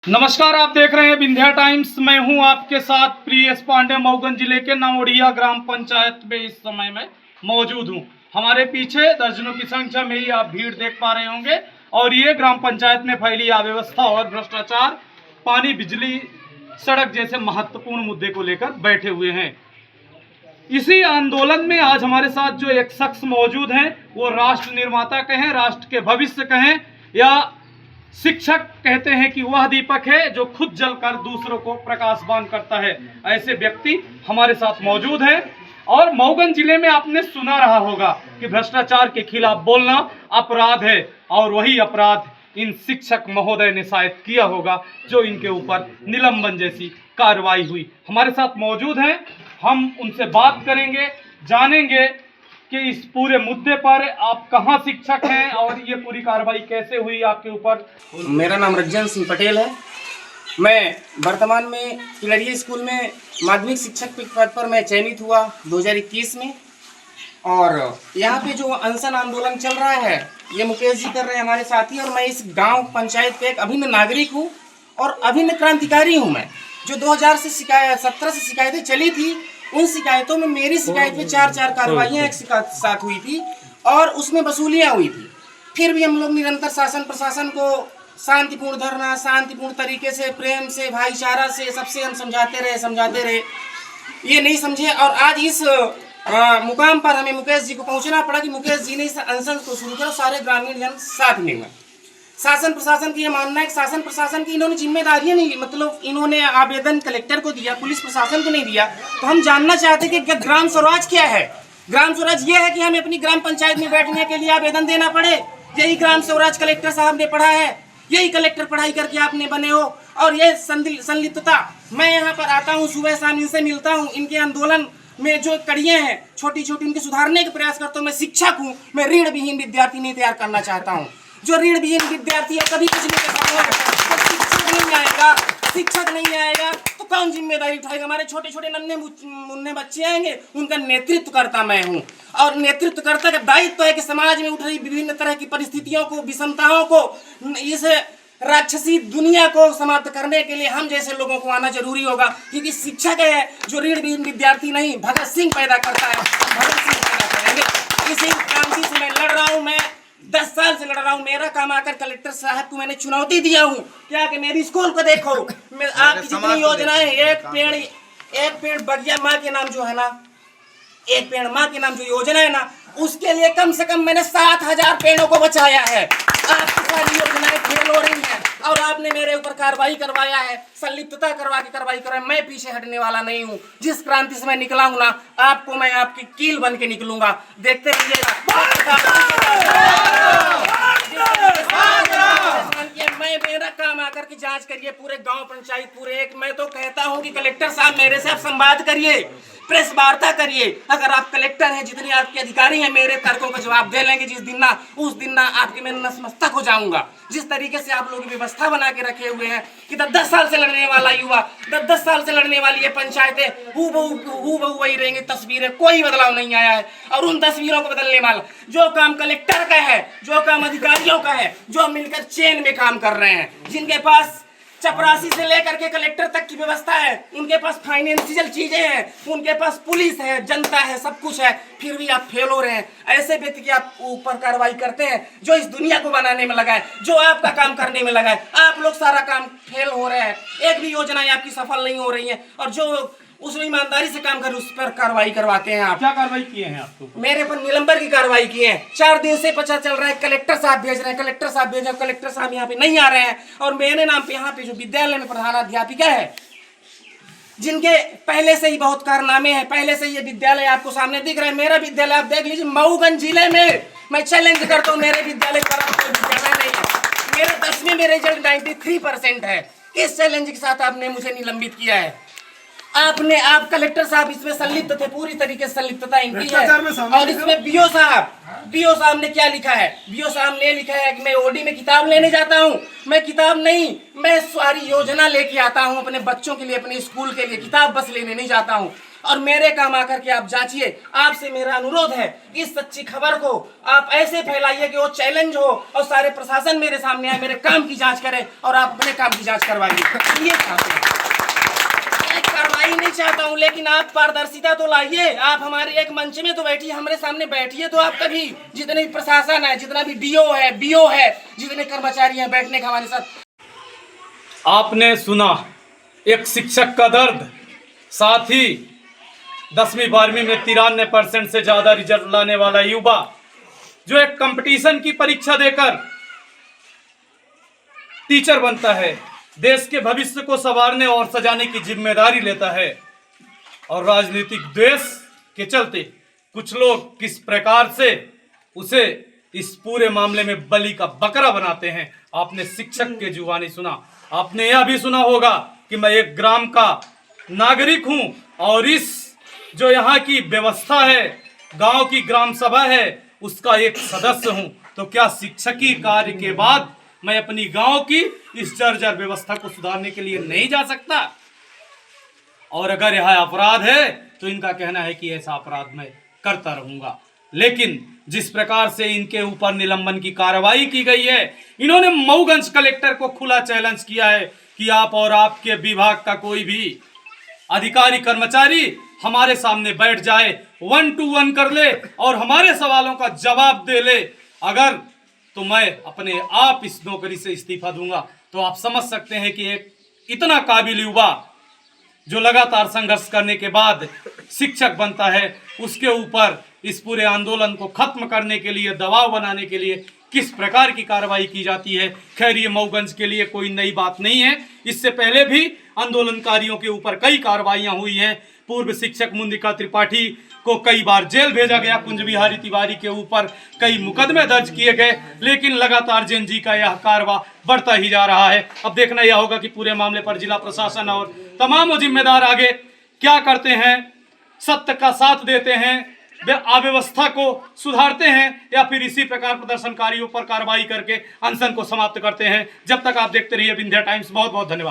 नमस्कार, आप देख रहे हैं विंध्या टाइम्स। मैं हूं आपके साथ प्रियेश पांडे। मऊगंज जिले के नवोड़िया ग्राम पंचायत में इस समय में मौजूद हूं। हमारे पीछे दर्जनों की संख्या में ही आप भीड़ देख पा रहे होंगे और ये ग्राम पंचायत में फैली अव्यवस्था और भ्रष्टाचार, पानी, बिजली, सड़क जैसे महत्वपूर्ण मुद्दे को लेकर बैठे हुए हैं। इसी आंदोलन में आज हमारे साथ जो एक शख्स मौजूद हैं, वो राष्ट्र निर्माता कहें, राष्ट्र के भविष्य कहें या शिक्षक कहते हैं कि वह दीपक है जो खुद जलकर दूसरों को प्रकाशवान करता है। ऐसे व्यक्ति हमारे साथ मौजूद हैं। और मऊगंज जिले में आपने सुना रहा होगा कि भ्रष्टाचार के खिलाफ बोलना अपराध है, और वही अपराध इन शिक्षक महोदय ने शायद किया होगा जो इनके ऊपर निलंबन जैसी कार्रवाई हुई। हमारे साथ मौजूद हैं, हम उनसे बात करेंगे, जानेंगे कि इस पूरे मुद्दे पर आप कहां शिक्षक हैं और ये पूरी कार्रवाई कैसे हुई आपके ऊपर। मेरा नाम रंजन सिंह पटेल है। मैं वर्तमान में पिलरिया स्कूल में माध्यमिक शिक्षक के पद पर मैं चयनित हुआ 2021 में। और यहाँ पे जो अनशन आंदोलन चल रहा है ये मुकेश जी कर रहे हैं हमारे साथी, और मैं इस गांव पंचायत के एक अभिन्न नागरिक हूँ और अभिन्न क्रांतिकारी हूँ। मैं जो 2017 से शिकायतें चली थी, उन शिकायतों में मेरी शिकायत पे चार कार्रवाइयाँ एक साथ हुई थी और उसमें वसूलियाँ हुई थी। फिर भी हम लोग निरंतर शासन प्रशासन को शांतिपूर्ण धरना, शांतिपूर्ण तरीके से, प्रेम से, भाईचारा से सबसे हम समझाते रहे, ये नहीं समझे। और आज इस मुकाम पर हमें मुकेश जी को पहुंचना पड़ा कि मुकेश जी ने इस अनशन को शुरू करा, सारे ग्रामीण जन साथ में हुए। शासन प्रशासन की ये मानना है कि शासन प्रशासन की इन्होंने जिम्मेदारियां नहीं ली, मतलब इन्होंने आवेदन कलेक्टर को दिया, पुलिस प्रशासन को नहीं दिया। तो हम जानना चाहते कि ग्राम स्वराज क्या है। ग्राम स्वराज ये है कि हमें अपनी ग्राम पंचायत में बैठने के लिए आवेदन देना पड़े। यही ग्राम स्वराज कलेक्टर साहब ने पढ़ा है, यही कलेक्टर पढ़ाई करके आपने बने हो। और ये संलिप्तता, मैं यहाँ पर आता हूँ, सुबह शाम इनसे मिलता हूँ, इनके आंदोलन में जो कड़ियाँ हैं छोटी छोटी उनके सुधारने का प्रयास करता हूँ। मैं शिक्षक हूँ, मैं ऋण विहीन विद्यार्थी नहीं तैयार करना चाहता हूँ। जो ऋण विहीन विद्यार्थी है कभी कुछ नहीं कर सकता। शिक्षक नहीं आएगा तो कौन जिम्मेदारी उठाएगा। हमारे छोटे छोटे नन्हे मुन्ने बच्चे आएंगे, उनका नेतृत्व करता मैं हूँ। और नेतृत्व करता का दायित्व है कि समाज में उठ रही विभिन्न तरह की परिस्थितियों को, विषमताओं को, इस राक्षसी दुनिया को समाप्त करने के लिए हम जैसे लोगों को आना जरूरी होगा। क्योंकि शिक्षक है जो ऋण विहीन विद्यार्थी नहीं, भगत सिंह पैदा करता है, भगत सिंह पैदा करेंगे। इसी क्रांति से मैं लड़ रहा हूँ। मैं 10 साल से लड़ रहा हूँ। मेरा काम आकर कलेक्टर साहब को मैंने चुनौती दिया हूँ क्या कि मेरी स्कूल को देखो, आपकी जितनी योजनाएं, एक पेड़ बगिया माँ के नाम जो है ना, एक पेड़ माँ के नाम जो योजना है ना, उसके लिए कम से कम मैंने 7000 पेड़ों को बचाया है। आपकी सारी योजनाएं फेल हो रही हैं और आपने मेरे ऊपर कार्रवाई करवाया है, संलिप्तता करवा के कार्रवाई कराया। मैं पीछे हटने वाला नहीं हूँ। जिस क्रांति से मैं निकला हूँ ना, आपको मैं आपकी कील बन के निकलूंगा, देखते रहिएगा। मैं मेरा काम आकर के जांच करिए पूरे गांव पंचायत पूरे एक। मैं तो कहता हूं कि कलेक्टर साहब मेरे से आप संवाद करिए, प्रेस वार्ता करिए। अगर आप कलेक्टर हैं, जितने आपके अधिकारी हैं, मेरे तर्कों का जवाब दे लेंगे जिस दिन ना, उस दिन ना आपके मैं नतमस्तक हो जाऊंगा। जिस तरीके से आप लोग व्यवस्था बना के रखे हुए हैं कि 10 साल से लड़ने वाला युवा, 10 साल से लड़ने वाली ये पंचायतें हूबहू वही रहेंगी। तस्वीरें कोई बदलाव नहीं आया है और उन तस्वीरों को बदलने वाला जो काम कलेक्टर का है, जो काम अधिकारियों का है, जो मिलकर चेन में काम कर रहे हैं, जिनके पास चपरासी से लेकर के कलेक्टर तक की व्यवस्था है, उनके पास फाइनेंशियल चीजें हैं, उनके पास पुलिस है, जनता है, सब कुछ है, फिर भी आप फेल हो रहे हैं। ऐसे व्यक्ति की आप ऊपर कार्रवाई करते हैं जो इस दुनिया को बनाने में लगा है, जो आपका काम करने में लगा है। आप लोग सारा काम फेल हो रहे हैं, एक भी योजना आपकी सफल नहीं हो रही है। और जो उसमें ईमानदारी से काम कर, उस पर कार्रवाई करवाते हैं आप। क्या कार्रवाई किए हैं आपको? मेरे पर निलंबन की कार्रवाई की है। 4 दिन से पता चल रहा है कलेक्टर साहब भेज रहे हैं, कलेक्टर साहब भेज रहे हैं, कलेक्टर साहब यहाँ पे नहीं आ रहे हैं। और मेरे नाम पे यहाँ पे जो विद्यालय में प्रधानाध्यापिका है, जिनके पहले से ही बहुत कारनामे हैं, पहले से ये विद्यालय आपको सामने दिख रहा है। मेरा विद्यालय आप देख लीजिए, मऊगंज जिले में मैं चैलेंज करता हूँ, मेरे विद्यालय पर कोई विद्यालय नहीं है। मेरे 10वीं में रिजल्ट 93% है। इस चैलेंज के साथ आपने मुझे निलंबित किया है। आप कलेक्टर साहब इसमें संलिप्त थे, पूरी तरीके से संलिप्तता इनकी है। और इसमें बीओ साहब ने क्या लिखा है? बीओ साहब ने लिखा है कि मैं ओडी में किताब लेने जाता हूँ। मैं किताब नहीं, मैं सारी योजना लेके आता हूँ अपने बच्चों के लिए, अपने स्कूल के लिए। किताब बस लेने नहीं जाता हूँ। और मेरे काम आकर के आप जांचिए। आपसे मेरा अनुरोध है कि इस सच्ची खबर को आप ऐसे फैलाइए कि वो चैलेंज हो और सारे प्रशासन मेरे सामने आए, मेरे काम की जांच करे और आप अपने काम की जांच करवाइए। ये चाहते हैं, मैं कार्रवाई नहीं चाहता हूँ, लेकिन आप पारदर्शिता तो लाइए। आप हमारे एक मंच में तो बैठिए, हमारे सामने बैठिए तो आप कभी जितने भी प्रशासन है, जितना भी डीओ है, बीओ है, जितने कर्मचारी हैं, बैठने का हमारे साथ। आपने सुना एक शिक्षक का दर्द, साथ ही 10वीं 12वीं में 93% से ज्यादा रिजल्ट लाने वाला युवा जो एक कंपटीशन की परीक्षा देकर टीचर बनता है, देश के भविष्य को संवारने और सजाने की जिम्मेदारी लेता है, और राजनीतिक द्वेष के चलते कुछ लोग किस प्रकार से उसे इस पूरे मामले में बलि का बकरा बनाते हैं। आपने शिक्षक के जुबानी सुना, आपने यह भी सुना होगा कि मैं एक ग्राम का नागरिक हूं और इस जो यहाँ की व्यवस्था है, गांव की ग्राम सभा है, उसका एक सदस्य हूं। तो क्या शिक्षकी कार्य के बाद मैं अपनी गांव की इस जर्जर व्यवस्था को सुधारने के लिए नहीं जा सकता? और अगर यह अपराध है तो इनका कहना है कि ऐसा अपराध मैं करता रहूंगा। लेकिन जिस प्रकार से इनके ऊपर निलंबन की कार्रवाई की गई है, इन्होंने मऊगंज कलेक्टर को खुला चैलेंज किया है कि आप और आपके विभाग का कोई भी अधिकारी कर्मचारी हमारे सामने बैठ जाए, 1 to 1 कर ले और हमारे सवालों का जवाब दे ले, अगर तो मैं अपने आप इस नौकरी से इस्तीफा दूंगा। तो आप समझ सकते हैं कि एक इतना काबिल युवा जो लगातार संघर्ष करने के बाद शिक्षक बनता है, उसके ऊपर इस पूरे आंदोलन को खत्म करने के लिए, दबाव बनाने के लिए किस प्रकार की कार्रवाई की जाती है। खैर, ये मऊगंज के लिए कोई नई बात नहीं है, इससे पहले भी आंदोलनकारियों के ऊपर कई कार्रवाइयां हुई हैं। पूर्व शिक्षक मुंदिका त्रिपाठी को कई बार जेल भेजा गया, कुंज बिहारी तिवारी के ऊपर कई मुकदमे दर्ज किए गए, लेकिन लगातार जेन जी का यह कारवा बढ़ता ही जा रहा है। अब देखना यह होगा कि पूरे मामले पर जिला प्रशासन और तमाम वो जिम्मेदार आगे क्या करते हैं, सत्य का साथ देते हैं, अव्यवस्था को सुधारते हैं, या फिर इसी प्रकार प्रदर्शनकारियों पर कार्रवाई करके अनशन को समाप्त करते हैं। जब तक आप देखते रहिए विंध्या टाइम्स। बहुत बहुत धन्यवाद।